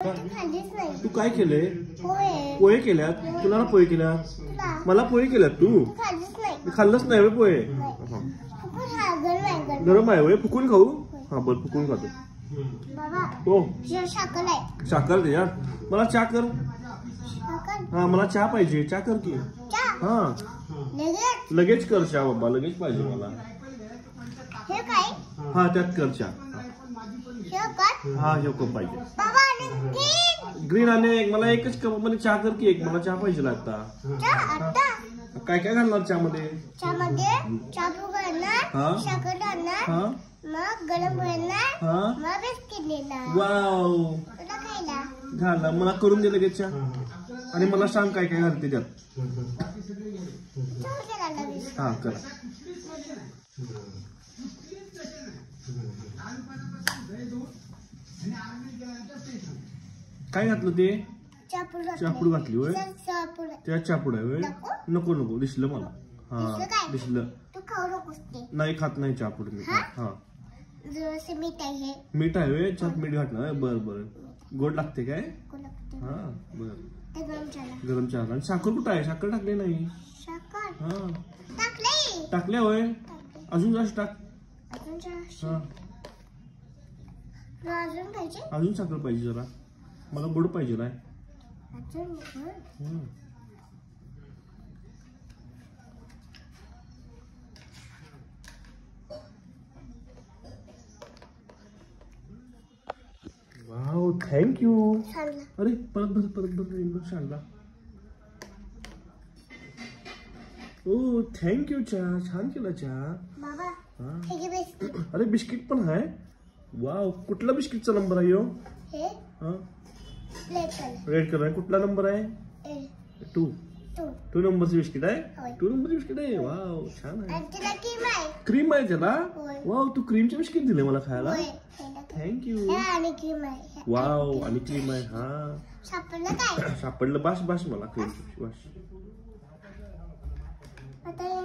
खाल्लीच नाही. तू काय केलंय? पोहे. पोहे केल्यात? तुला पोहे केल्यात? मला पोहे केल्यात तू? खाल्लीच नाही. मी खाल्लंच नाही वे पोहे. गरम आहे वे फुकून खाऊ? हा बर फुकून खातो. बाबा हो साखर आहे. साखर दे यार मला चहा कर. हा मला चहा पाहिजे चहा कर की. हा लगेच कर चहा बाबा लगेच पाहिजे मला. हे काय? हा त्यात कर चहा. हे काय? हा हे कप पाहिजे. बाबा आणि ग्रीन आणि एक मला एकच कप मध्ये चहा कर की एक मला चहा पाहिजे आता. आता काय काय घालणार चहा मध्ये? चहामध्ये चापू घालणार, हा साखर घालणार, हा मग गरम घालणार, हा मग बिस्किट देणार. वाव तुला खायला घाला मला करून दे लगेच चहा. आणि मला सांग काय काय घालते त्यात. चहा केला लगेच. हा करा. काय घातलं ते? चापूड घातली होय. त्या चापूड आहे होय. नको नको दिसलं मला. हा दिसलं. तू खाऊ नकोस ते. नाही खात नाही चापूड मी. हा जरासे मीठ आहे. मीठ आहे होय चहात मीठ घातलं बर बर. गोड लागते काय? हा बर. गरम चहा आणि साखर कुठं आहे? साखर टाकली नाही. साखर हा टाकले. टाकल्या होय. अजून जास्त टाक. अजून हा अजून पाहिजे. अजून साखर पाहिजे जरा मला गोड पाहिजे नाही. अजून वाव थँक्यू. सांगला. अरे परत एकदम सांगला. ओ थँक्यू चहा छान केला चहा. बाबा हा हे घे बिस्किट. अरे बिस्किट पण आहे. वाव कुठला बिस्किटचा नंबर आहे यो? हे हा रेड कलर. रेड कलर आहे. कुठला नंबर आहे? 2. 2 नंबरचं बिस्किट आहे. 2 नंबरचं बिस्किट आहे. वाव छान आहे. आणि तुला क्रीम आहे. क्रीम आहे त्याला. होय. वाव तू क्रीमचे बिस्किट दिले मला खायला. होय. थँक्यू. आणि क्रीम आहे. वाव आणि क्रीम आहे. हा सापडलं काय? सापडलं. बस मला क्रीम बस. आता